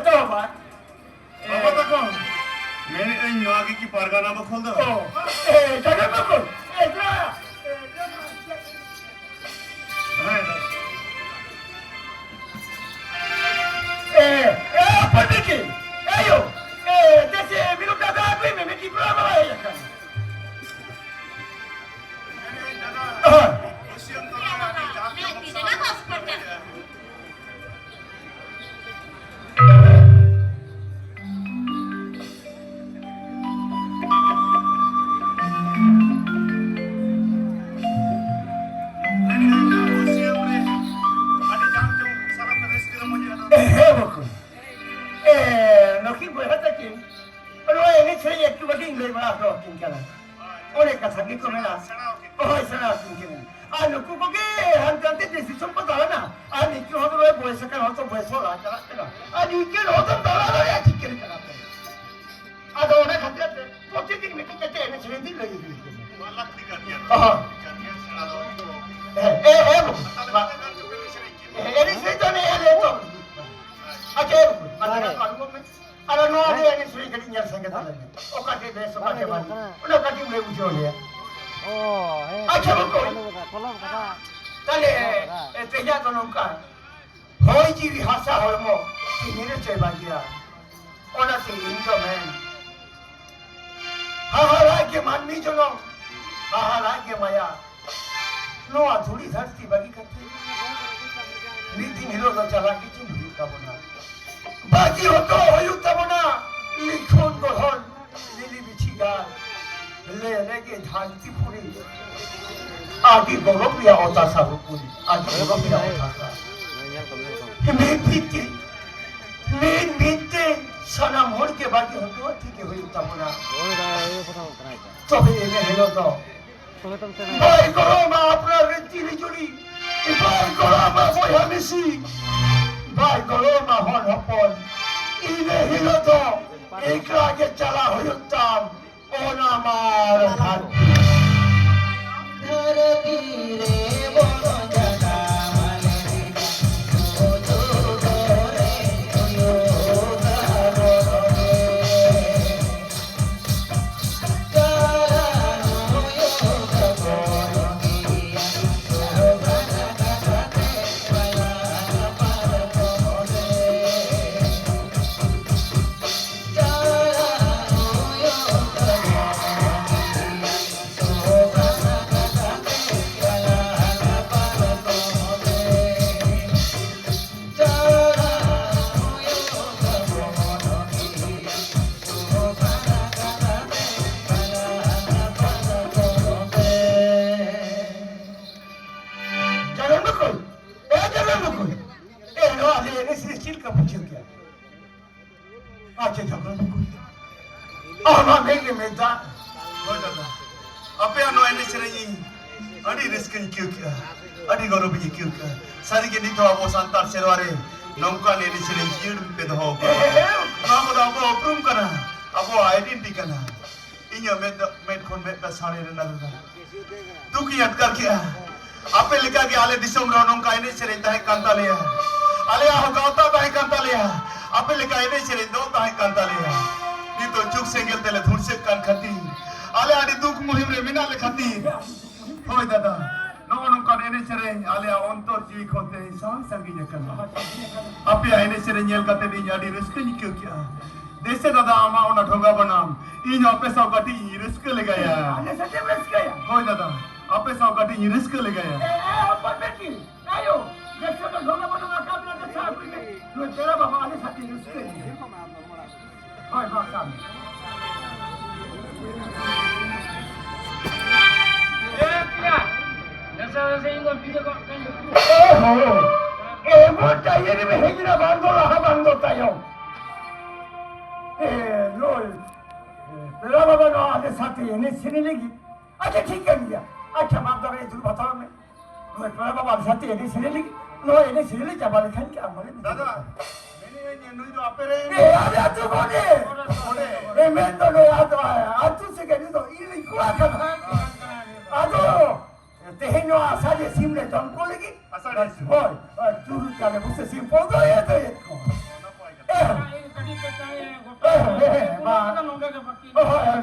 तो बात apa tak kau meni ini lagi ki pargana bakul dah jangan bakul dah apa ni ayo desi minum dah aku ini mesti berapa ya kan usian tu lagi jangan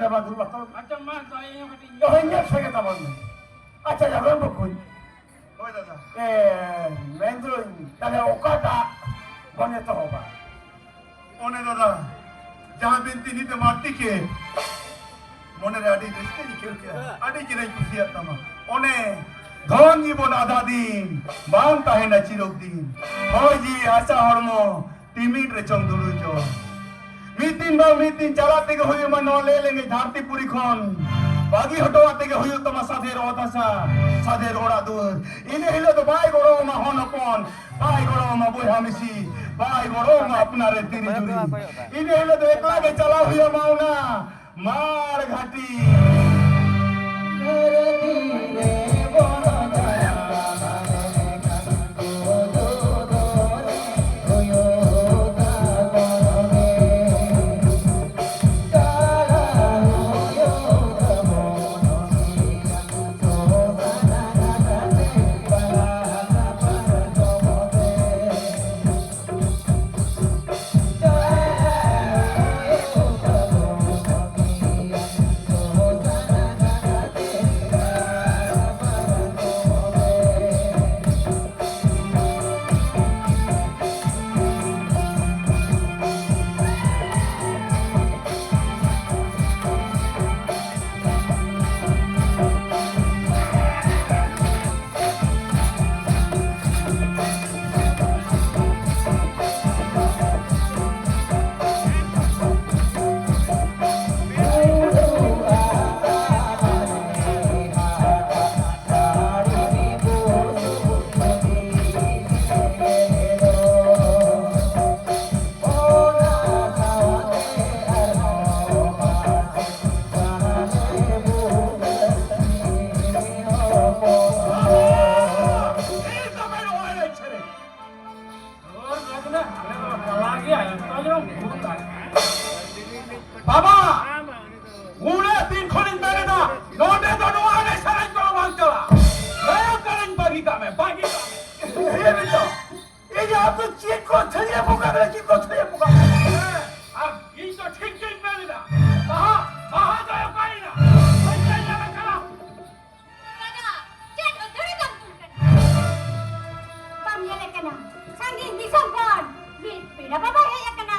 lepas dulu waktu. Macam mana saya yang kata Yo ingat saya kata mana? Acha jangan berkut. ওই দাদা Mendro, তাহলে ওকাটা মনে তো হবা। One দাদা যাহা বিনতি নিতে মারতিকে মনে রে আডি দেশে নিকেলকে আডি জিরাই কুসিয়াতামা ওনে ধন জীবন আধা দিন বান তাহে না চিরদিন হয় জি আশা হরম টিমিট রে চংদুলু চো মিতিন চালা থেকে হয়ে মানে ले लेंगे झारती पूरी खन बागी हटवा থেকে হইও তোমার সাথে রদাসা সাথে রোড়া দূর ইনে হইলো তো বাই গড়ো মা হন কোন বাই গড়ো মা বই হামিসি বাই গড়ো মা আপনারে তিরি জুরি ইনে হইলো তো একলা কে চালা হইও মাওনা মার ঘাটি বাবা উড়ে তিন খনিন মেরে না নোটে তো নোয়ানে সারাই করো বাংলা নয়া করেন বাগি কামে এই বেটা এই যে আপনি চেক করছেন এ বোকা করে কি করছেন এ বোকা আর এই তো ঠিক মেরে না আহা যায় পাই না ওই যাই না খালা Kada, cek ধরে দাম তুলকেন বামিয়া লেকেনা সঙ্গীত দিশান পেড়া বাবা হে লেকেনা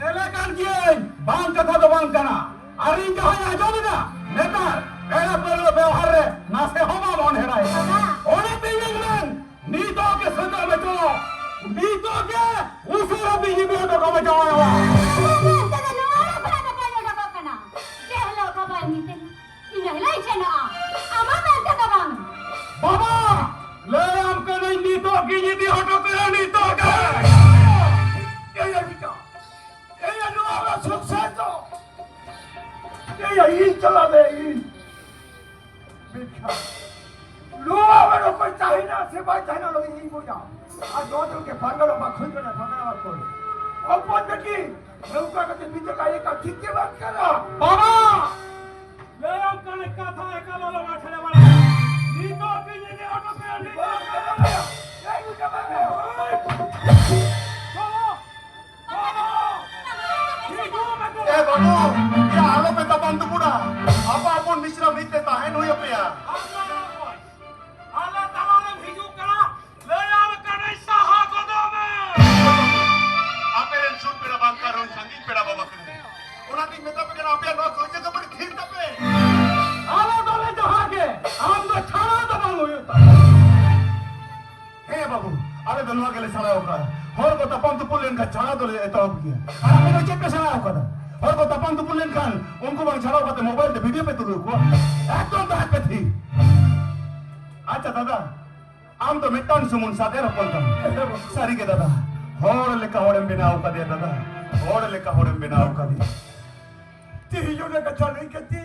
এলাকার গিয়েন বাং কথা তো বাং কানা আর ইন জাহাজ আজবে না নেতার এরা পড়লো ব্যবহারে নাসে হবা মন হেরায় অনেক দিন দেখলেন নীতকে সদা বেটো নীতকে উসুরা বিজিবি তো কমে যাওয়া Kada luara pala na pala na bakana Kehlo kabal miten Inalay siya na Ama mente ka bang বাবা লে আমকে নাই নীতকে যদি হটো করে নীতকে এই আইটা এই নোয়া সুকসাই তো এই চলা দে বিখ্যা লোয়া বড় কই চাই না সে ভাই চাই না লোক এই বুঝা আর দোদকে ভাঙলো বা খুঁজবে না ভাঙা বাদ করে অপন দেখি নৌকা কাছে নিচে কায়ে কা ঠিক কে বাদ করা বাবা লে আমকে কথা একালো লগা ছেলে বলা নিতো কে যদি অটো পে নি এই বুঝা বাবা Eh babu, ya alo peta bantu pura. Apa pun misra mite tahen hoy pe ya. Allah taala ne bhiju kara le al kane saha godome. Aperen sur pera bankar hon sangi pera baba kene. Ona din meta pe kena apya no koi jaga par khir tape. Ala dole jaha ke am to chhara da bang hoy ta. He babu, ale donwa gele chhara hoga. Hor ko tapam tu pulen ka chhara dole eta hob kiya. Ara ko chepe chhara hoga. और को तपन तो पुलन खान उनको बंग छड़ाओ बाते mobile पे video पे तो रुको एकदम तो हाथ पे थी अच्छा दादा आम तो मिट्टन सुमुन साथे रपन था सारी के दादा होड़ लेका होड़े बिनाव का दिया दादा होड़ लेका होड़े बिनाव का दिया तीजों ने कच्चा नहीं करती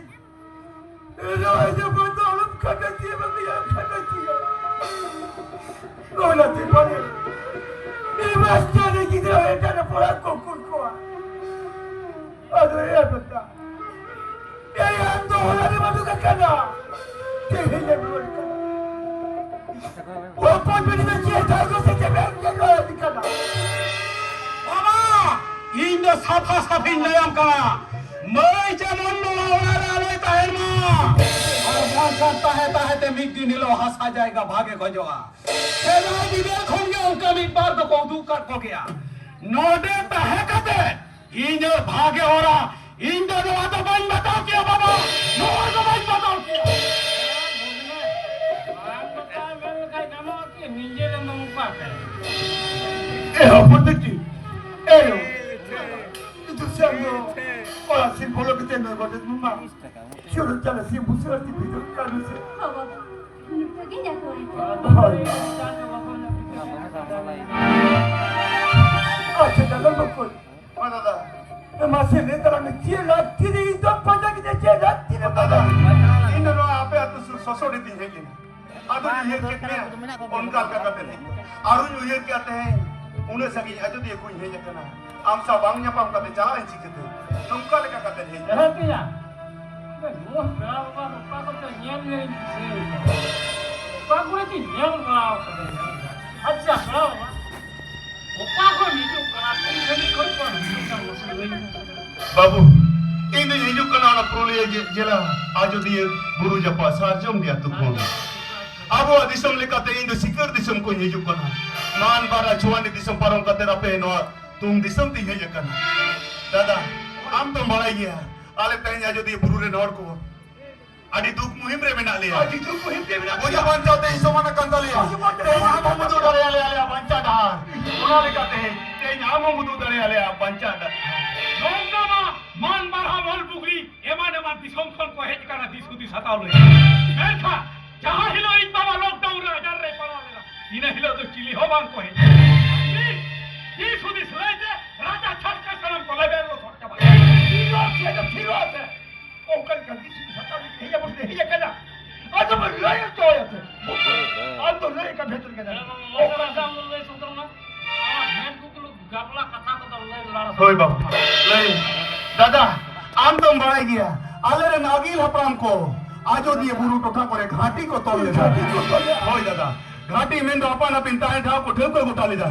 राजा बंदा अलग खाना चाहिए बंदा खाना चाहिए रोना थी पानी ये मास्टर ने किधर है तेरे पूरा कोकुल को Aduh ya betul. Ya yang tu orang ni masuk ke kana. Kehilangan dua kana. Walaupun bini macam jago sejauh jago di kana. Baba, ini sapha saphin nayam kana. Mai jamon mo orang alai tahen mo. और भाषा ताहे ते मिट दिन लो हंसा जाएगा भागे को जोआ खेला दिवे खोंगे उनका मिट बार तो कौदू कर को गया नोडे ताहे कते इन भागे हो रहा इन दोनों तो बन बताओ क्या बाबा नो तो बन बताओ क्या potete io tu siamo ora simbolo che tengo con il mamma io non te la si busara ti pido caluse বাবা তুমি তো কি দেখো acha da non con mana da ma se ne tara ne chi la ti di to pada ki de che la ti ne pada in no ape atu sosori di hegi adu ye kitne उनका क्या कहते हैं अरुण ये कहते हैं उन्हें सगी अजोदी कोई है जकना हम सब वांग न्यापम कहते चला इन चीज के तुमका क्या कहते हैं है क्या नो ब्राव का को तो नियम नहीं से पागुरे की नियम ब्राव अच्छा ब्राव ओपा को नहीं जो करा कहीं कोई को नहीं बाबू इन ये जो कना ना प्रोले जेला अजोदी गुरु जपा सारजम दिया तुको Abo disam lekate Indo sikar disam ko hijuk kana. Man bara chuan disam parong kate rape no tum disam ti hijuk kana. Dada, am to balai gya. Ale tanya jodi buru re nor ko. Adi duk muhim re mena liya. Adi duk muhim re mena. Boja bancha te iso mana kandaliya. Tenya mamudu dare ale bancha da. Ona lekate tenya mamudu dare ale bancha da. Nongama man bara bol bugri emane man disam kon ko hej kana diskuti sataw le. Melkha जहाँ हिलो इन बाबा lockdown रे हजार रे पड़ा लेना इने हिलो तो चिली हो बांग को है ये सुधी सलाइते राजा छटका सनम को लेबे लो छोटा बा फिरो से ओ कल गंदी सुधी सता है ये बोलते है ये कहना आज तो लय तो है आज तो लय का भीतर के ओ का काम लय सुतर ना हेड को गपला कथा को तो लय लड़ा होय बाबा लय दादा आम तो बड़ाई गया आले रे नागिल हपराम को आजो दिए बुरु टोठा करे घाटी को तोड़ ले होय दादा घाटी में अपन अपन ताए ठा को ठेक को उठा ले जा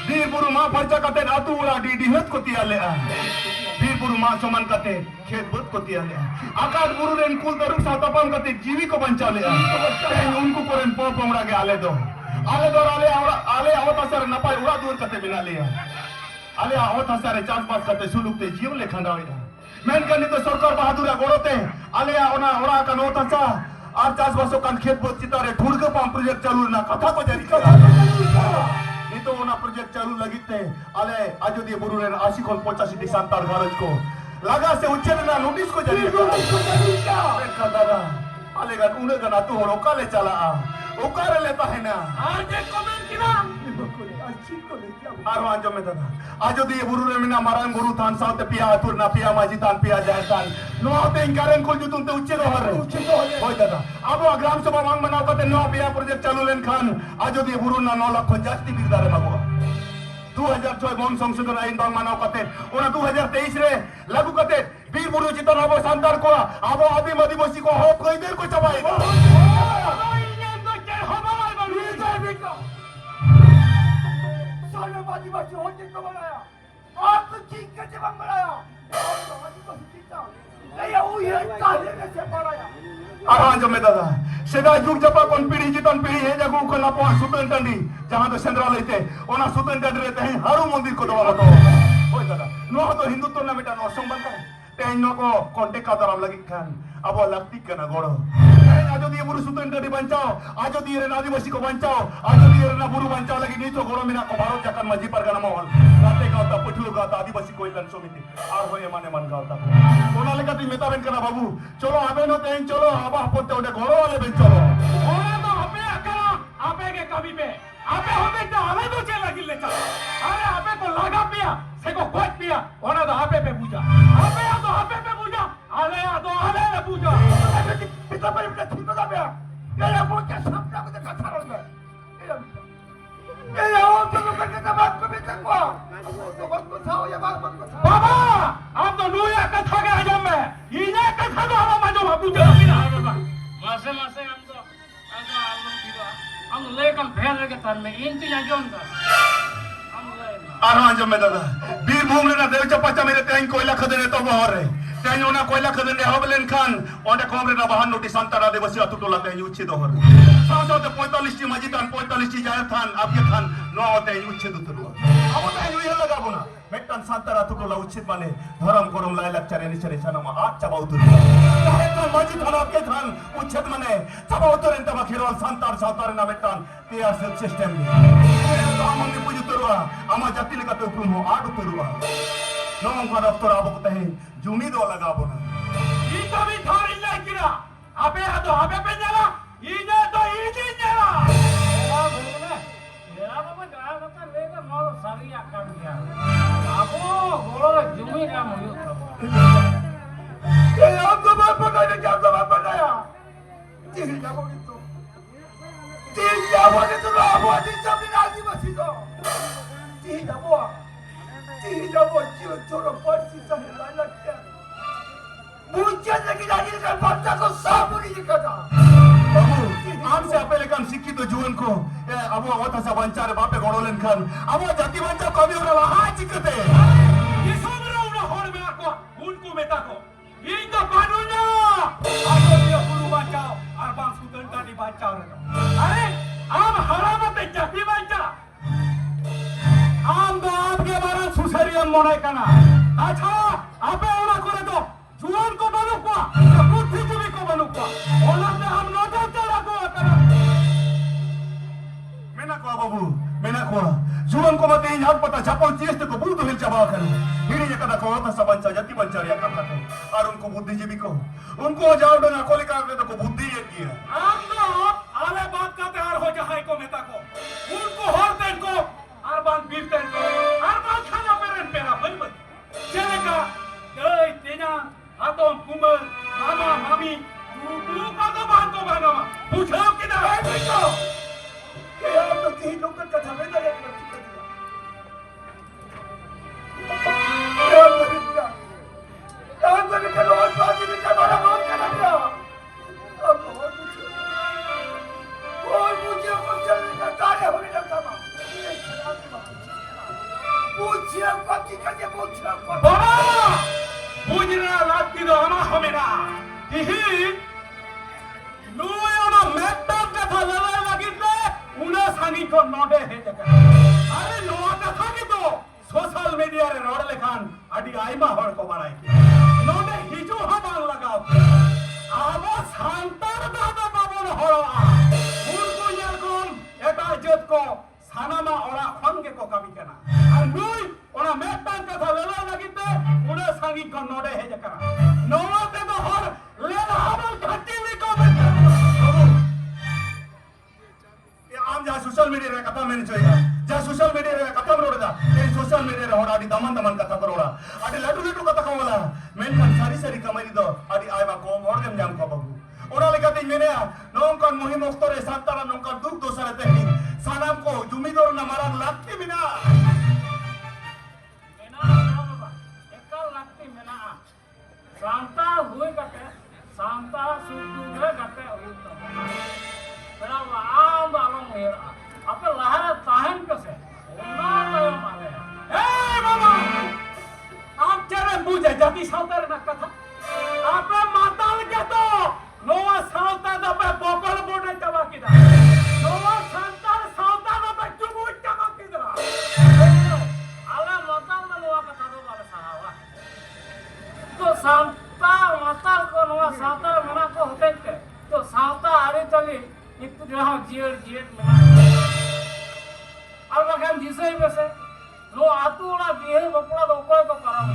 वीर बुरु मां फरचा कते आतू उड़ा डी हत को तिया ले वीर बुरु मां समान कते खेत बत को तिया ले आकाश बुरु रेन कुल दरु सातपम कते जीवी को बंचा ले उनको कोरन पो पमड़ा के आले दो आले आवता सर नपाय उड़ा दूर कते बिना ले आले आवता सर चांस पास कते सुलुकते जीव ले खंडा होइदा मेनkan itu सरकार Bahadura गorote alea ona ora kan otasa ar chas baso kan khet bot chitare dhurga pam project chalu na katha ko jari kala itu ona project chalu lagite ale ajodi bururen 80 kon 85 di santar garaj ko laga se uchene na notice ko jari kala dada ale gan une gan atu horo kale chala ukare leta hai na आज एक comment किना Arwan jom dada ajodi buru re mina maran buru than saute pia atur na pia maji tan pia jaitan no ate ingaren kol jutun te uche rohare hoy dada abo gram sabha mang manaw kate no pia project chalu len khan ajodi buru na 9 lakh jasti birdare mago 2006 bom সংশোধন আইন bang manaw kate ona 2023 re lagu kate bir buru jitan abo santar ko abo adim adibasi ko hok koider ko chabai आदिवासी होने को बनाया आपको ठीक कैसे बन बनाया आपको आदिवासी जीता नहीं वो ये काहे कैसे बनाया आराम जमे दादा सेदा जुग जपा कोन पीढ़ी जीतन पीढ़ी है जगह को लापो सुतंतंडी जहां तो सेंद्रा लेते ओना सुतंतंडी रहते हैं हरु मंदिर को दवा तो ओय दादा नो तो हिंदुत्व ना बेटा नो संबंध तेन नो को कांटेक्ट का दराम लगी खान अब लगती कना गोड़ो आजो दिए बुरु सुतंतंडी बचाओ आजो दिए रे आदिवासी को बचाओ आजो दिए रे ना बुरु बचाओ लगी नी तो गोड़ो मिना को भारत जाकन मजी परगना मोहल राते गाता पठियो गाता आदिवासी कोई लन समिति आर होय माने मन गाता कोना लेका ती मेता बेन कना बाबू चलो आबे नो तेन चलो आबा पोते ओडे घोरो वाले बेन चलो ओना तो हपे अकरा आपे के कभी पे आपे होते तो हमें तो चला गिल्ले चल अरे आपे को लगा पिया से को कोट पिया ओना तो आपे पे पूजा आपे तो आपे पे पूजा आले तो आले ने पूजा पिता पर इतना ठीक होगा बे ये वो क्या सब ना कुछ कथा रहा है ये वो तो लोग के बात को भी तकवा तो बात को साओ ये बात को बाबा आप तो नुया कथा के आजम में इने कथा तो हम मजो पूजा बिना मासे मासे हम तो हम लेकर भेल के तन में इन तो जोन का आराम जमे दादा वीर भूम रे ना देव चपचा मेरे तें कोयला खदने तो बहर रे Tanya ona koila khadan de hoblen khan onde komre na bahan noti santara devasi atu tola tanya uchhe dohor sao te 45 ti majitan 45 ti jaya than abye khan no tanya uchhe dotorwa abo tanya uya lagabo na metan santara atu tola uchhe mane dharam korom lai lakchare ni chare chana ma at chaba utur ta maji than abye khan uchhe mane chaba uturen ta khirol santar santar na metan tiya system ni to amon ni pujutorwa ama jati lekate uprumo at uturwa nongka doktor abo katahe jumi do lagabo na ito mi thori lai kira abe ado abe penjala ine to iji jela ya baba gaya kata lega mau sari akan dia aku golol jumi ka moyo ye am to ba pa na jam to ba pa na ya ji jabo gitu ji jabo gitu lo abo ji sabi na ji basi to ji jabo choro parsi sahe lala kya मुझे लगी जानी का बच्चा को सब नहीं करता बाबू हमसे अपने काम शिक्षित जीवन को अब वो होता सब बंचार बापे गोड़ोलन खान अब वो जाति बंचा कभी हो रहा हाँ चिकते ये सब रहा होड़ में आको उनको मेता को ये तो कानून ना आको ये गुरु बचाओ और बांग सुतंता नहीं बचाओ अरे आम हरामते जाति बंचा आम तो आपके बारे सुसरियम मोने करना अच्छा आपे ओना करे तो जुआन को बनुकवा या बुद्धिजीवी को बनुकवा ओनाते हम नोटे तेरा को करा मेना को बाबू मेना को जुआन को मते याद पता छापल चीज को बुद्ध हिल चबा कर हिड़ी ये कदा को होता सब बंचा जाति बंचा या कर और उनको बुद्धिजीवी को उनको जाओ डना कोली का दे तो बुद्धि ये की है हम तो आले बात का तैयार हो जाए को मेता को उनको हर दिन को अरबान बीरतन को अरबान खाना पेरन पेरा बन चलेगा दई तेना आतों कुमर मामा मामी तू का तो बात को बना पूछो किधर है बेटो ये आप तो तीन लोग का कथा में लगे यार मेरे के लोग बाजी में क्या बड़ा बात कर रहा है अब और मुझे चलने का कार्य होने लगा था पूछिए बाकी करके पूछिए बाबा बुझना लाती दो हमा हमेरा यही नुयोना मैटर कथा लला लगिते उना सानी को नोटे है जगह अरे नोआ कथा की तो सोशल मीडिया रे रोड लेखान अडी आईमा हर को बनाई नोटे हिजो हमार लगाओ आबो सांतर दादा बाबन हरवा उनको यरकोन एटा जत को सानामा ओरा खन के को कमी करना और नुई ओना मैटर कथा लला लगिते उना सानी को नोटे है जगह नोते तो हर लेला हमर घटी में को आम जा सोशल मीडिया रे कथा में चाहिए जा सोशल मीडिया रे कथा रोड़ा ए सोशल मीडिया रे होड़ा आडी दमन दमन कथा रोड़ा आडी लटू लटू कथा कोला मेन kan सारी सारी कमाई दो आडी आइबा को मोर गम जाम को बाबू ओरा लेका दिन मेने नोंकन मुहिम ओक्तरे सांतारा नोंकन दुख दोसरे तेही सानाम को जुमीदोर ना मारा लागती बिना baba ekal lakti mena santa hui kate santa sudu ge kate uta pera am balong mer ape lahara tahen kase ona tayo mare ए बाबा आप चरे बुझे जाति साउतर ना कथा आपे माताल के तो नोवा साउता द पे बोकल बोडे तबा किदा नोवा संतार साउता द पे चुबु तबा किदा ala matal na nuwa kata do bale sahawa to santa matal ko nuwa santa mena ko hote ke to santa are tali iktu jaha jier mena al bakan jisai bese lo atu ola bihe bapla do koy ko karam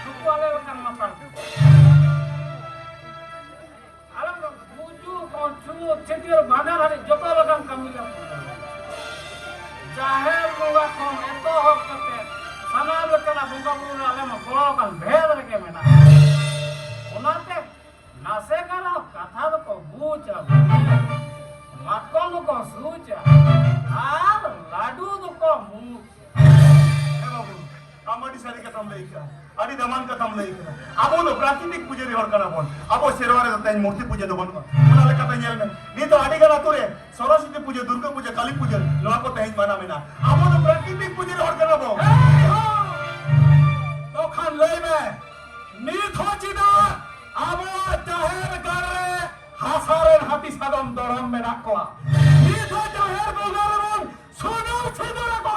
tu ale bakan matal ala buju konchu chetier bana hare joto bakan kamila जाहिर बुआ को एतो हो कते सनाब कना बुगा बुगा आले म गोळो कन भेद रके मेना ओनाते नासे करा कथा को बूचा माकन को सूचा आर लाडू को मुंह ए बाबू आमाडी सारी कथा लेका आडी दमन कथा लेका आबो नो प्राकृतिक पूजे रे हर कना बोन आबो शेरवारे दताई मूर्ति पूजे दो बन ओना लेका त येल में नी तो आडी गना तोरे सरस्वती पूजे दुर्गा पूजे काली पूजे नो को तहिज बना मेना आबो नो प्राकृतिक पूजे रे हर कना बो तो खान ले में नी खोची sadom doram menak koa. Itu jaher bogaron sunung sidura ko.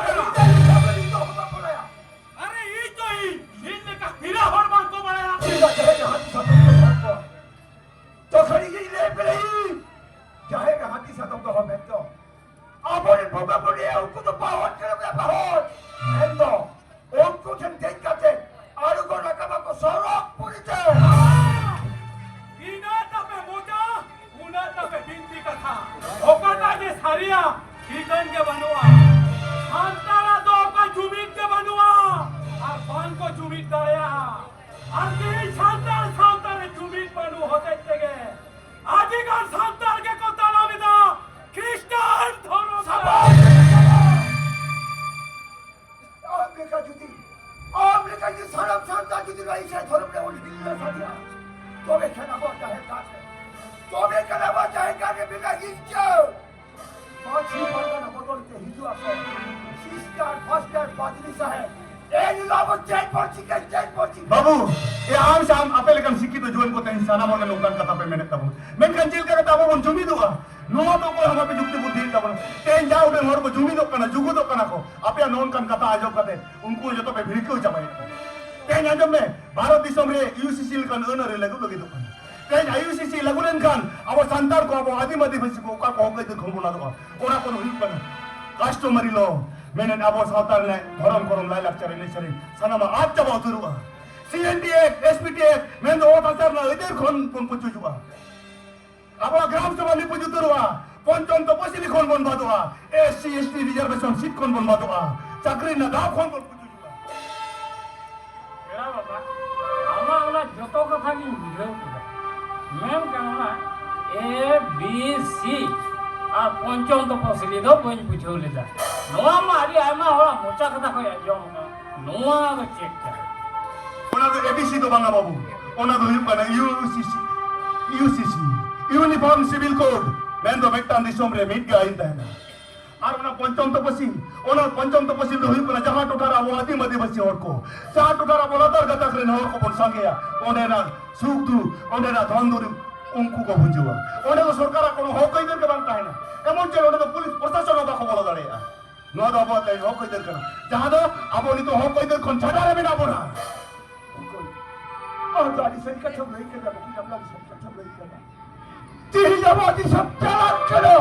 अरे ये तो ही इनने का हीरा हर बार को बनाया Tidak jahe hati sadom ko. To khari gi le pelai. Jahe hati sadom ko homento. Aborin boga bori aku to bahot kera bahot. Endo. Onku jen dekate. Aru ko nakama ko sorok purite. इना तबे मोजा उना तबे बिंदी कथा ओकटा जे सारिया ठीकन के बनवा शांतारा दो का जुमित के बनवा और पान को जुमित दया और के शांतार शांतार जुमित बनू होते तेगे आदिगार शांतार के को ताला विदा ख्रिस्टान धर्म Amerika judi. Amerika ji saram santa judi raisa thorum le uli billo sadia. Tobe kana ba jahe kaate. Tobe kana ba jahe kaate bega gincho. Pachi pargana bodolite hidu aso. Sister faster badli sahe. Ei labo change porchi. Babu, ye aam sham apel kan sikhi to juan ko te insana mon lokan kata pe mene tabu. Men kan jil ka tabu mon jumi duwa. No to ko hama pe jukti buddhi tabu. Ten jao de hor ko jumi do kana jugu do kana ko. Apya non kan kata ajo kate. Unko jo to pe bhirke jabai. Ten ajam me Bharat disam re UCC kan honor lagu lagi do kana. Ten UCC lagu len kan abo santar ko abo adimadi bhasi ko ka ko kai de khombo na do. Ora ko hui kana. Customary law. Menen abo sautar ne dharam korom lai lecture ne sari. Sanama aap jaba uturuwa. CNDA, SPTA, men do otasar na eder khon pun pujuwa. Abo gram sabha ni pujuturuwa. Ponchon to posili khon bon baduwa. SC ST reservation seat khon bon baduwa. Chakri na da khon bon pujuwa. এরা বাবা আমার ওরা যত কথা কি বুঝেও কিনা মেম কেননা এ বি সি আর পঞ্চম তপশিলি দো বইন বুঝেও লেদা নোয়া মারি আইমা ওরা মোচা কথা কই আজম নোয়া গো চেক করে Ona do ABC do banga babu. Ona do hu kana UCC. Uniform Civil Code. Men do bektan disom re mit ga inda hai. Ar ona pancham tapasi. Ona pancham tapasi do hu kana jaha totara wo adi madi basi or ko. Jaha totara bolatar gata kare na or ko bon sange ya. One na sukdu, one na dhanduri unku ko bujwa. One do sarkara kono hok kaider ke banta hai na. Emon che one do police prashashan ba ko bola dare ya. No do ba tai hok kaider kana. Jaha do aboni to hok kaider kon chadare me na bona. Jadi saya kata mereka dah bukan dalam kata mereka dah. Tidak boleh sabda kena.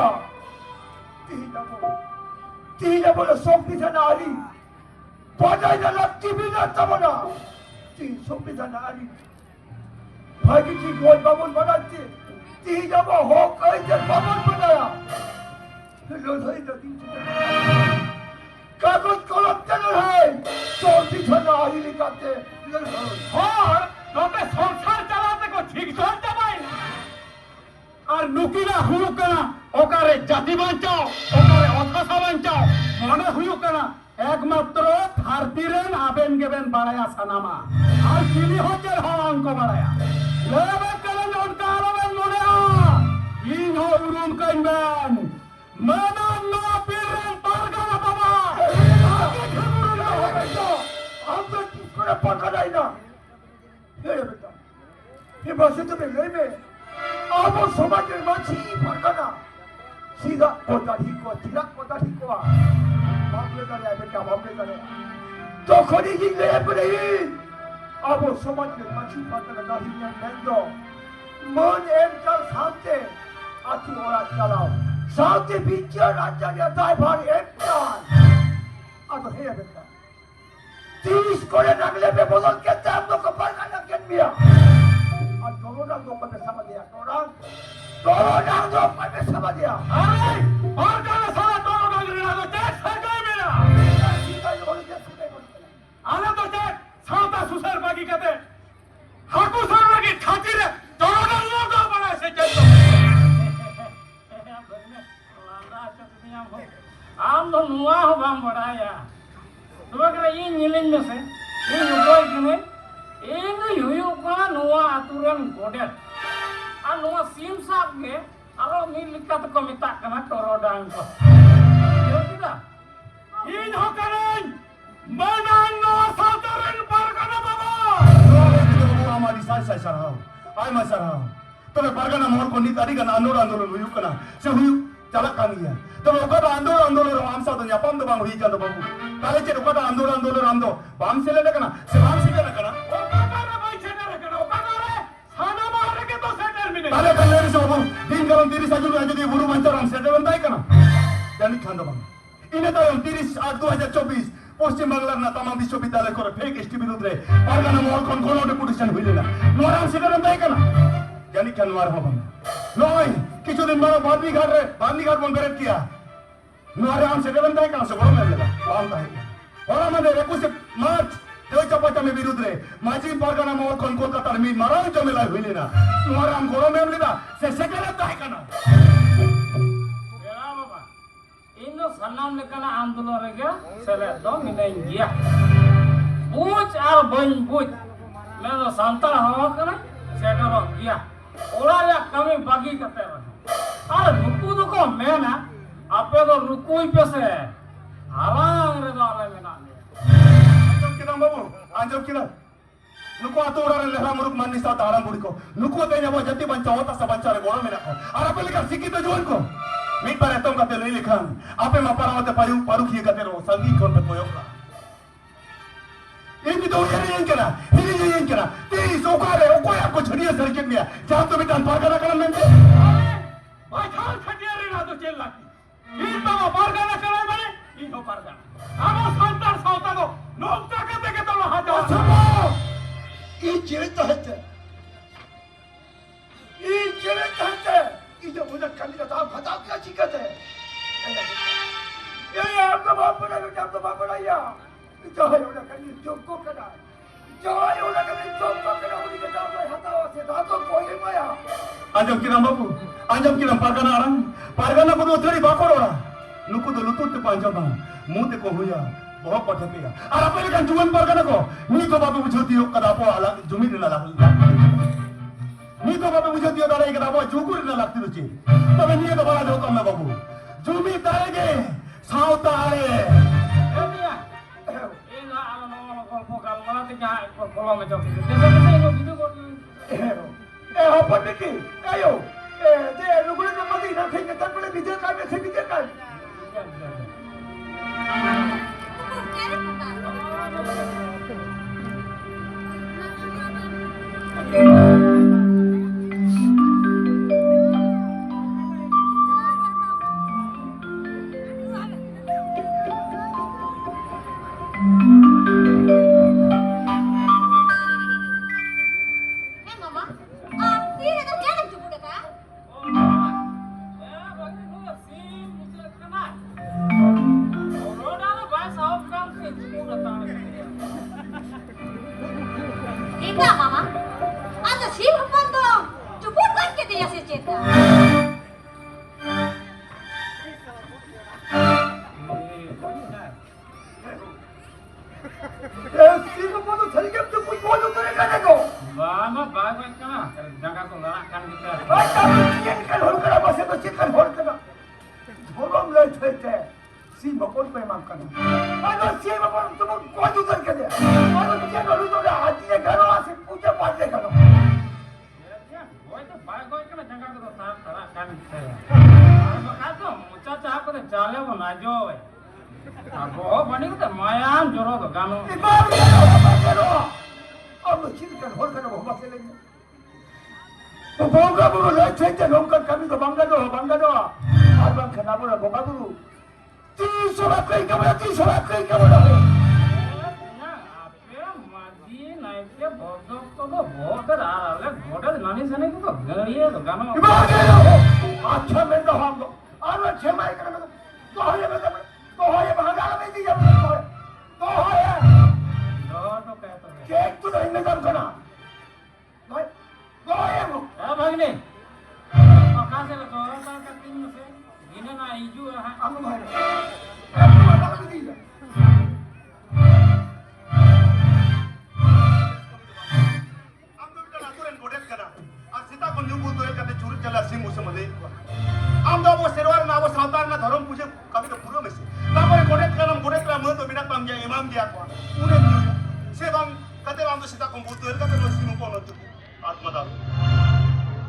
Tidak boleh sopi sana hari. Padai dalam TV nak tamana. Sopi sana hari. Bagi cik buat bangun mana cik. Tidak boleh hok aja bangun mana. Lalu saya dah tinggal. Kagus kolom channel hai. Sopi sana hari ni kate. और तबे संसार चलाते को ठीक चलते पाई আর নুকিলা হুয়ুক না ওকারে জাতি বাঁচাও ওকারে অথাসা বাঁচাও মনে হুয়ুক না একমাত্র থার্তিরেন আবেন গেবেন বাড়ায়া সানামা আর চিনি হচ্ছে হওয়াঙ্ক বাড়ায়া লেবে কেলেন অনকা আরবেন মনে ইন হো উরুম কাইবেন মানা নো পিরেন পারগানা বাবা আমরা কি করে পাকা নাই না এই বেটা এই বসে তুমি লইবে আবো সমাজের মাঝি পারগানা সিধা কোদারি কো চিরাক কোদারি কো বাবলে দাঁড়ে বেটা বাবলে দাঁড়ে তখনই কি লেবে আবো সমাজের মাঝি পারগানা দাঁড়িয়ে নেন্দ মন এমকার সাথে আতি ওরা চালাও সাথে বিচার রাজ্যে ড্রাইভার এমকার আতো হে বেটা 30 করে রাখলে বে বদল কে দাম তো পারগানা কেন মিয়া আর দরোনা তো কবে সামা দিয়া দরোনা তো কবে সামা দিয়া আরে আর কানে সারা তোর গাগরি না তো দেখ সাকাই মেরা সিধাই হলে যে সুদে করে আলে তো দেখ সাঁতা সুসার বাগি কাতে হাকু সার লাগি খাতিরে দরোনা লোক বানাইছে জন্য am do nuwa ho bang badaya Tumakra in nilin me se in boy kine in yu ka nuwa aturan godet an nuwa sim sak ge aro mil likat ko mita kana torodang ko yo tida in hokaren mananno sataran pargana baba hamaरी Sai Sai sarhao ai ma sarhao तबे पारगाना मोहर को नित आदि गाना आंदोलन हुयु कना से हुयु चला कानिया तबे ओका आंदोलन आमसा तो न्यापाम दो बांग हुई का तो बाबू ताले चे ओका आंदोलन आंदो बांग से ले कना से बांग से ले कना ताले कल्ले से बाबू दिन गरम 30 साजुल आजो दी बुरु मंचराम से देवन दाई कना जानी खान दो बांग इने तायम 30/8/2024 पश्चिम बांगलार ना तमाम विश्वविद्यालय करे फेक एसटी बिरुद्ध रे पारगाना मोहर कोन कोन पुटिशन हुइलेना नोराम से देवन दाई कना जानी खान वार हो बांग नय কিছুদিন বড় বাদনিঘাট বন্ধ করে কিয়া নোয়ারে আম সেটা বন্ধ কেন সে বড় মেলা বাম তাই ওরা আমাদের 21 মার্চ 2055 বিরুদ্ধে মাঝি পারগানা মোহর কোন কলকাতার মি মারাও জমেলা হইলি না নোয়ারে আম গরম মেমলিবা সে সেখানে তাই কেন এরা বাবা ইনো সানাম লেকানা আন্দোলন রেগে সেলে তো মিনাই গিয়া বুঝ আর বই বুঝ মেলো সান্তাল হওয়া কেন সেটা গিয়া ওরা या कमी बागी करते रहे अरे रुकू तो को मैं ना आपे तो रुकू ही पे से हालांग रे दाले में ना अंजम किना बाबू अंजम किना नुको आतोड़ा रे लेहरा मुरुक माननी सा ताड़ा मुड़ी को नुको ते जब जति बंचा होता सब बंचा रे गोरा में ना और आपे लिखा सिकी तो जोन को मीट पर एतम का ते ले लिखा आपे मापरावते पारू किए करते रहो संगीत कोन पे कोयोला ini तो ये करा ini करा तेरी सोकारे ओ कोई आपको छड़िया सर्किट में जा तो बेटा पारगाना करन में भाई खाल खटिया रे ना तो चल लागी इन बाबा पारगाना करे माने इनो पारगाना आमो संतार सावता दो नोकता के देखे तो लहा जा सुनो ई जीवित हते ई जो मुझे कमी का आप बता क्या चिकत है ये आपका बाप बड़ा बेटा आपका बाप बड़ा या जहाँ योना कभी जोको करा जहाँ योना कभी जोको करा उन्हीं के दाम में हटाओ से दांतों कोई माया अंजम किराम बाबू अंजम किराम पारगाना को तो थोड़ी बाकोर ओरा नुकु तो लुतुर ते पांचों बांग मुंह ते को हुआ बहुत पठे पिया और अपने का जुवन पारगाना को नी तो बाबू बुझोती हो कदापो अलग जुमी न लग नी तो बाबू बुझोती हो दादा एक कदापो जुकुर न लगती तुझे तब नी तो बड़ा जो कम है बाबू जुमी तारेगे साउता आए Kalau macam itu, saya itu video kau. Apa ni? Ayo, dia lu boleh nak mati nak kena tak boleh video kan, saya video kan.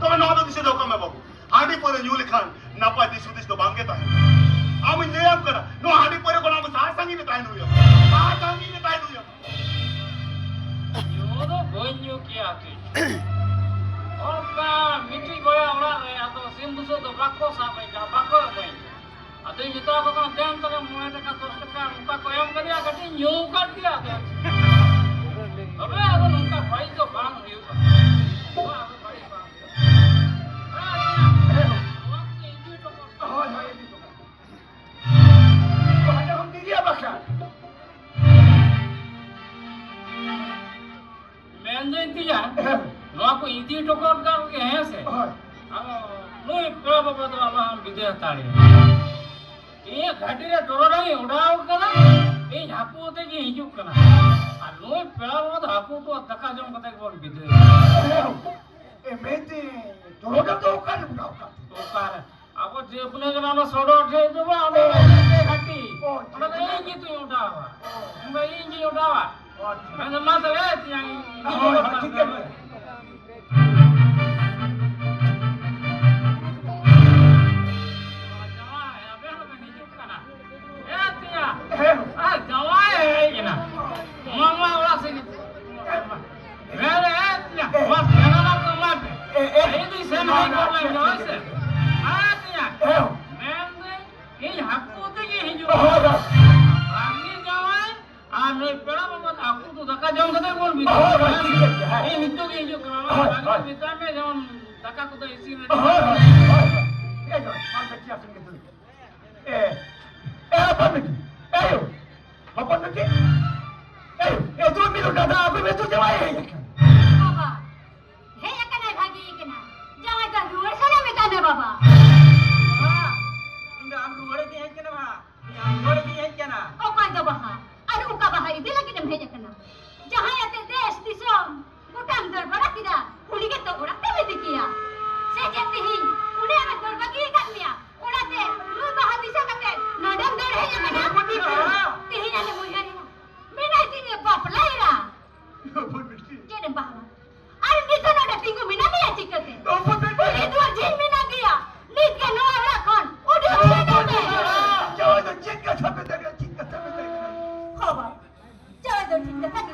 तबे नवा दिसे दो का मैं बाबू हाडी पर न्यू लिखान नापा दिस दिस तो बांगे ताहे आम लेम करा नो हाडी पर कोना हम सा संगी ने ताहे नुया सा संगी ने ताहे नुया योदो गोन्यो किया तु ओका मिठी गोया उड़ा रे आतो सिंबुसो तो बाको साबै का बाको बाई अदे मिता को kan देन तले मोए टका 10 टका उनका को एम करिया गटी न्यू कर दिया अबे अदो उनका भाई तो बांग न्यू का वो अबे भाई बांग मेंदो इंतिया नवा को इदी टोकट का के है से नुई पेड़ा बाबा तो हम विदेश ताड़ी ये घाटी रे डोराई उड़ाव कना ए हापू ते जी हिजु कना आ नुई पेड़ा बाबा तो हापू तो दका जम कते बोल विदेश ए मेंती डोरा तो का उड़ाव का तो कार अब जे अपने जना सोडो उठे जबा हम घाटी ओना ए जी तू उड़ावा हम ए जी उड़ावा मैं मत रे तिया ठीक है बाबा हे एकने भागी एकना जावे का रुवर सने में काने बाबा इंदा हम रुवर के है केना बा हम रुवर के है केना ओ पाई दो बहा अनु का बहा इदे लगी ने भेजे कना जहां यते देश दिसम गुटाम दर बड़ा किदा उनी के तो उड़ा के दिकिया से जेती ही उड़े में दर बगी कर लिया उड़ाते नु बहा दिशा कते नडम दर है कना तिही जाने मुहरे मीना तिने बाप लाइरा जेने बहा अरे नितो नडे पिंगु मीना नहीं चिकते उनी दुआ जिन मीना गया नीत के नो आला कौन उड़ी उड़ी दे जाओ तो चिक्का छपे दे होबा जाओ तो चिक्का तक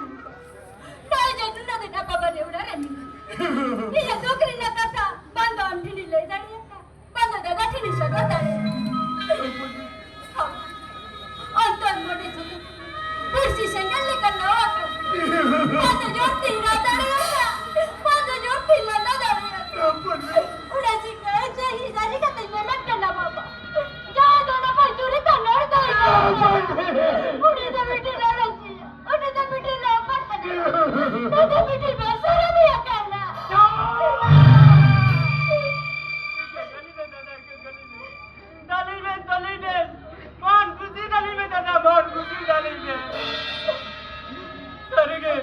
नाही जे नुना दे बाबा ने उड़ा रे नी ये दोकरी ना ताता बांधो अंठिनी ले जाणी बांधो दादा ठिनी सदा तारे अंतर मोटी सुन कुर्सी संगल लेकर ना बांधो जोती ना तारे बांधो जोती ना तारे उड़ा जी कहे चाहिए जानी का तई मेहनत करना बाबा जाओ दोनों पर चूरी तो नड़ दो उड़ी तो बेटी ना रची उड़ी तो बेटी ना पर तो बेटी बेसरा भी करना डाली में कौन खुशी डाली में दादा बहुत खुशी डाली में सरिगे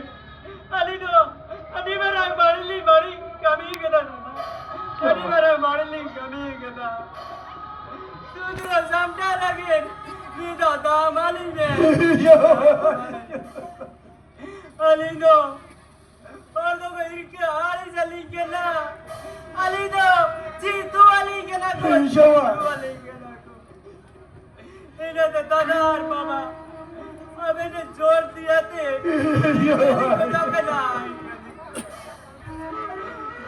अली दो अली मेरा बड़ी कमी कदा अली मेरा बड़ी कमी कदा तुझे समझा लगे नी दादा माली में अली दो और तो मेरी के आली चली के ना अली दो जीतू वाली के ना को वाली के ना को इन्हें तो दादार बाबा अब इन्हें छोड़ दिया थे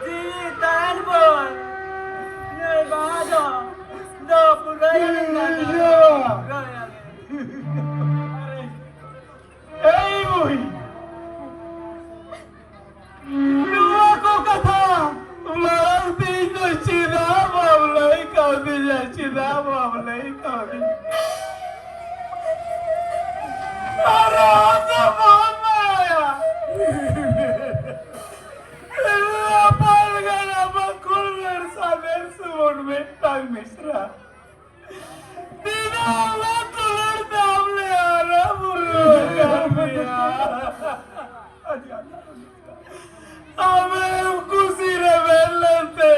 जी तान बोल ये बाजा दो पुराई ए मुई नुआ को कथा मार दी तो चिरा बाबलाई कभी जा चिरा बाबलाई कभी अरे तो माया पर गया बकुल नरसानेर सुमन में टांग मिश्रा बिना ला तुलर दामले आ रहा बुरा हमें खुशी रे बेलते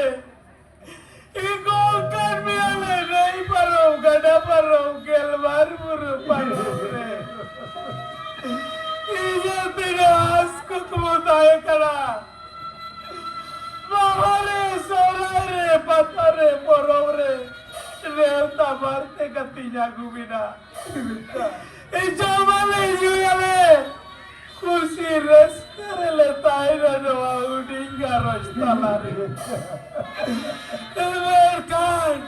इको कर मियाले नहीं परो गड़ा परो गेलवार बुरु पाइरे इजे तेरे आस को तुम दाए करा बाहरे सोरा re porong re reuta marte katinya gubina coba le yule kursi res karele taira doa udinga rostalare kan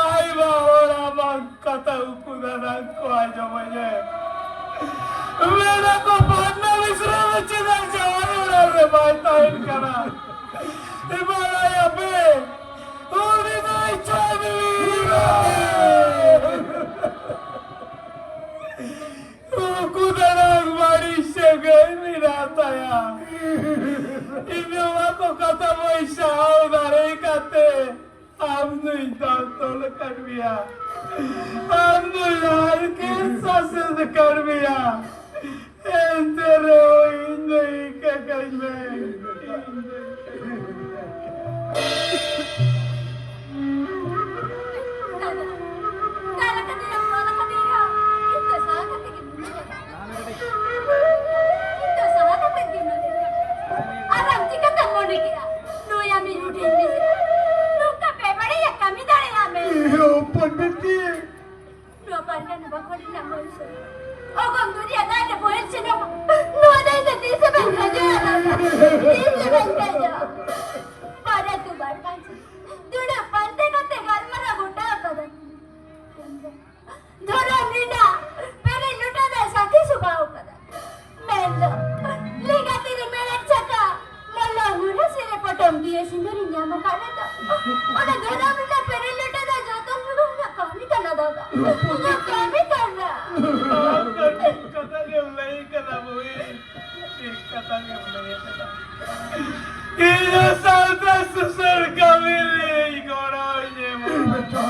ai bahora bang kata ukuran ko aja mene मेरा को पार्टनर इसरा बच्चे ना जाने रे भाई टाइम करा इबारा या पे ओरी भाई चाबी ओ कुदरा मारी से गई मेरा ताया इन्हें वाको कथा पैसा उधारे करते हम नहीं तोल कर दिया हम यार के सासद कर दिया तेरे नहीं के कहीं में Kala katira, kala katira. Ito saha katigin mo. Ito saha katigin mo. Aram tika tamo ni kya. Noya mi utin ni. Nuka pe bade ya kami dare ya me. Yo panditi. No parga na bakori na mo so. O gonduri ada na boel chino. No ada na dise ben kaja. Dise ben kaja. Para tu bar kanchi. Duna pante kate gal mara gota kada. धरो नीना पहले लुटा दे साथी सुबाओ कदा मेलो लेगा तेरे मेरे चका मल्ला हुरे सिरे पटम दिए सिंदरी न्यामा काने तो ओने धरो नीना पहले लुटा दे जो तुम लोग ना कमी करना दादा मुझे कमी करना कथा के नहीं कदा बोई एक कथा के नहीं कदा ये सालता सुसर कमिले गोरा ये बेटा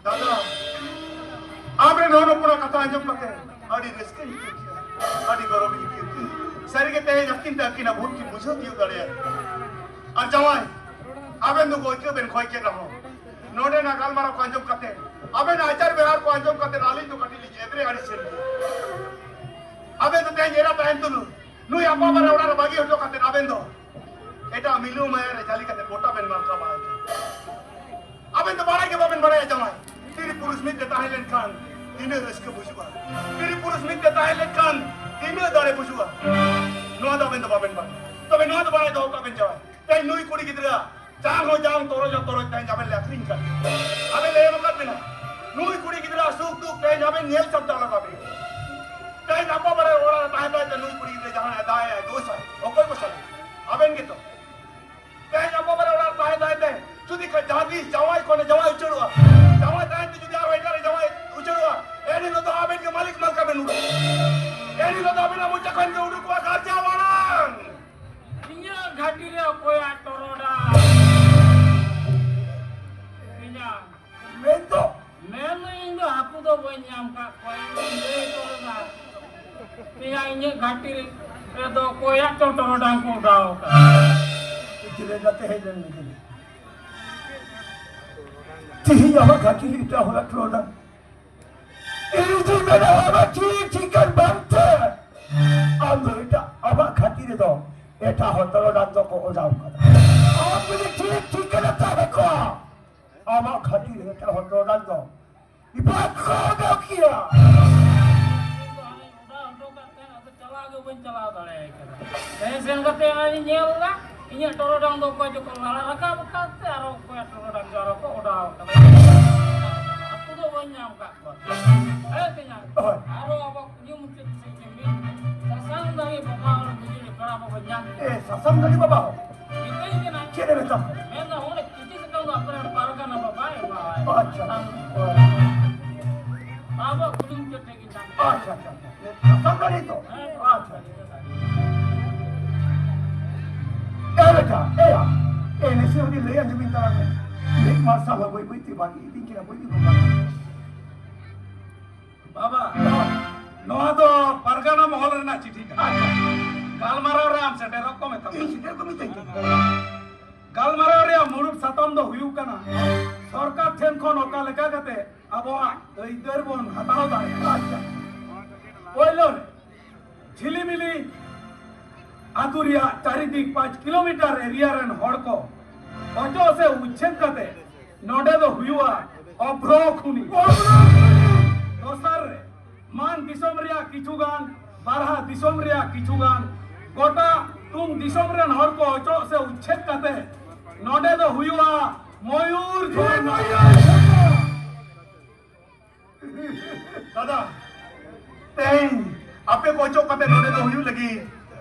दादा आपने दोनों पूरा कथा अंजम करते हैं आड़ी रिस्क ही किया आड़ी गौरव ही किया सर के तहे यकीन तक ना भूत की बुझो दियो गड़े और जवाई आपने दो कोई क्यों बेन खोई के रहो नोडे ना गाल मारा को अंजम करते आपने ना आचार व्यवहार को अंजम करते राली तो कटी लीजिए इतने आड़ी से आपने तो तहे जेरा पहन तो नु या पापा रवड़ा बागी हटो करते आपने दो एटा मिलू मैं रे जाली करते कोटा बेन मार का मार आपने तो बड़ा के बाबन बड़ा है जवाई तेरी पुरुष मित्र ताहिलेन खान तीने रिस्क बुझुआ तेरी पुरुष मित्र ताहिलेन खान तीने दारे बुझुआ नोआ दा बेन बाबन बा तबे नोआ दा बड़ा दो का बेन जावा तै नुई कुड़ी गिदरा जांग हो जांग तोरो तै जाबे लैक्रिंग कर अबे ले मकत बिना नुई कुड़ी गिदरा सुख दुख तै जाबे नेल शब्द लगा बे तै नापा बड़े ओरा ताहे तै नुई कुड़ी गिदरा जहां अदाय है दोष है ओकोय को सब अबेन के तो तै नापा बड़े ओरा ताहे तै जुदी का जादी जवाई कोने जवाई उचड़वा जवाई ताहे तै जुदी आरो इटारे जवाई उचड़वा एनी लो तो आबेन के मालिक मलका बेन उड़ एनी लो तो आबेन मुचा खन के उड़ को का जावान इnya घाटी रे कोया टोरोडा इnya Mento. मेन इंदो हापु दो बन्याम का कोई ले टोरोडा इnya इnya घाटी रे दो कोया टोरोडा को दाओ का Kile gate hai jan nikile. Tihi ama घाटी ita होला टोरोडा. Ini mera ama ठीक kan bante. Ando ita ama घाटी रे दो. Eta hotorodा तो को ओजाओ kada. आप मुझे ठीक करना चाहे को. Ama घाटी रे eta hotorodा तो. Iba को दो किया. Sen kate ani nyel la inya torodang do ko joko ngala raka bakate aro ko torodang jaro ko odao kata aku do banyam ka ko ayo tinya aro abak nyum cit sikimi sasang dari pamaul bujuri para banyam Sasam dari baba. itu ini na Kene beta. mena hone kiti sekang do apre paraga na baba e ba Acha. aba kuling cit lagi jam Acha. Sasam dari itu. Acha. Beta, nesse onde leia de minta. Hek masa lah boy ti bagi ti kira boy ti bongga. बाबा नोहा तो परगना महल रना चिठी का गालमाराव रे आम सेटेरक को मेता Ini sih ko mi tai. गालमाराव रे मुरुब सातम दो हुयु कना सरकार ठेन खन ओका लेका कते आबोआ दैदर बन हटाओ दाए पहिलो रे झिलिमिली आदुरिया चारिदिक 5 किलोमीटर एरिया रेन हड़ को अजो से उच्छेद कते नोडे दो हुयुआ अब्रो खुनी दोसर रे मान दिसोम रिया किछुगान बारहा दिसोम रिया किछुगान गोटा तुम दिसोम रेन हड़ को अजो से उच्छेद कते नोडे दो हुयुआ मयूर झोरना Dada. Teng, ape ko chok kate none do huyu lagi.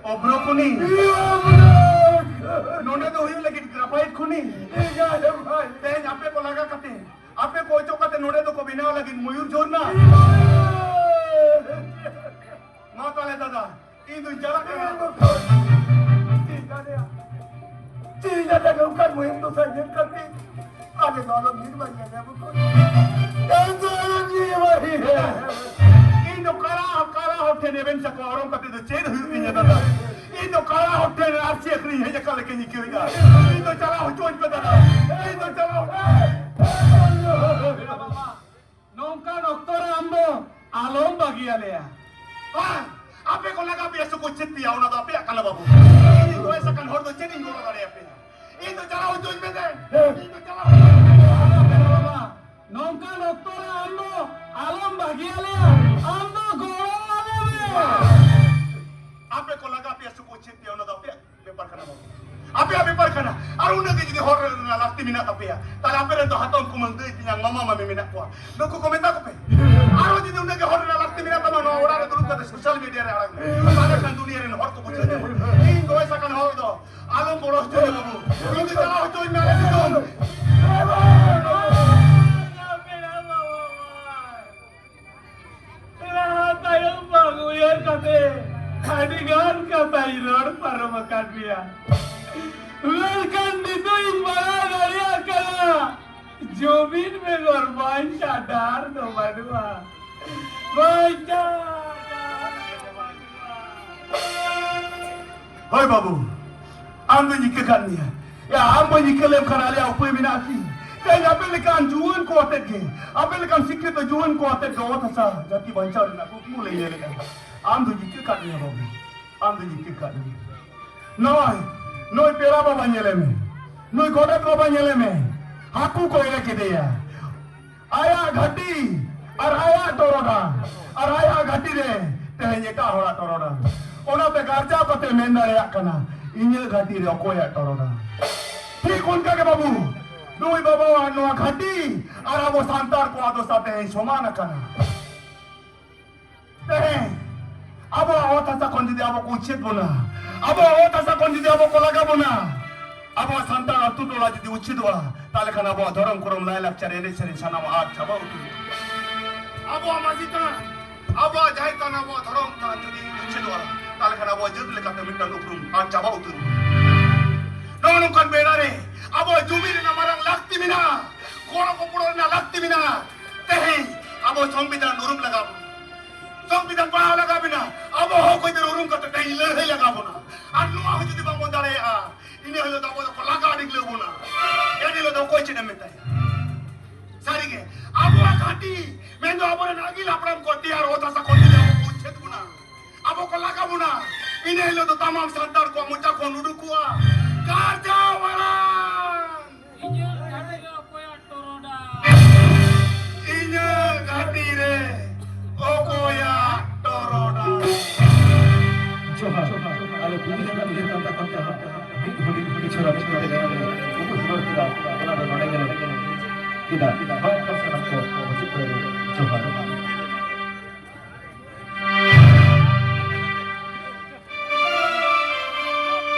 Obro kuni. None do huyu lagi graphite kuni. Teng ape ko laga kate. Ape ko chok kate none do ko bina lagi mayur jorna. Ma tale dada. Idu jala ka. Tidak ada bukan muhim tu saja kami. Ada dalam diri banyak ya bukan. Dan dalam diri banyak. Indo kala hote ne ben sakwa orang kata tu ced huyu inya dada. Indo kala hote ne arsi akri hai jakal ke ni kyoiga. Indo chala hochon pe dada. Indo chala. नौका नक्तरा आम्बो आलम बागिया लेया Ah, ape ko laga biasa ko ceti ya ona da ape akala babu. Ini ko esa kan hor do cedi ngoro da ape. Indo chala hochon pe de. Indo chala. बाबा नौका नक्तरा आम्बो आलम बागिया लेया आम्बो गोरो आले Ape ko laga biasa ko ceti ya ona da ape bepar kana babu. Ape parkana. Aruna ke jadi horror na lakti mina kapia. Tala ape rento haton kumandai tinyang mama mami mina kwa. Noko komenta ko pe. Aro jadi una ke horror na lakti mina tama no ora dulu kata social media re arang. Ada kan dunia re hor ko pucha. Ini do esa kan hor do. Alom boros je babu. Ini tala ho join na le dum. Kadigan kata ilor para makan dia. Welkan itu imbara dari akala. Jobin में गरबान शादार दो Barua. बाइचा. Hoi babu. Ambo nyikekan dia. Ya ambo nyikelem kanale apa minati. Dan ape lekan juan ko ateke. Ape lekan sikit juan ko ateke wata sa jati bancar na ko mulai le lekan. Ambo nyikekan dia babu. Ambo nyikekan dia. Noi pera baba nyeleme. Noi goda ko baba nyeleme. Aku ko ele ke dia. Aya ghati ar aya toroda. Ar aya ghati re tehnya ka hora toroda. Ona pe garja pate mendare akana. Inya ghati re okoya toroda. ঠিক उनका के बाबू दुई बाबा no घाटी और अब सांतार को आदो साथे समान कना ते अब आवत सा कोंदी दे अब को उचित बोना अब आवत सा कोंदी दे अब को लगा बोना अब सांतार अतु तोला जदी उचित वा ताले खाना बो धरम करम लाई लक्चर एने सरे सना आ छबा उतु अब माजिता अब जाय तना बो धरम ता जदी उचित वा ताले खाना बो जद लेका ते mitten उपरुम uh छबा उतु Nong kan berare, abo jumi na marang lakti mina, kono kopuro na lakti mina, tehi, abo sambidan nurum lagabo, sambidan paa lagabo na, abo ho koi der nurum kata tehi lehai lagabo na, anu aku jadi bangun dari ini halo dabo dabo laga adik lebo na, yani lo dabo koi cina metai, sari ke, abo akati, mendo abo na nagi lapram koti ar ota sa koti abo kuchet buna, abo ko lagabo na, ini halo do tamam santar ko mucha ko nudu kuah. Kajawalan. Inya gatire okoya toroda. Coba, kalau bumi kita melihat tentang kata, bicara dengan kita, kita, baik persen aku,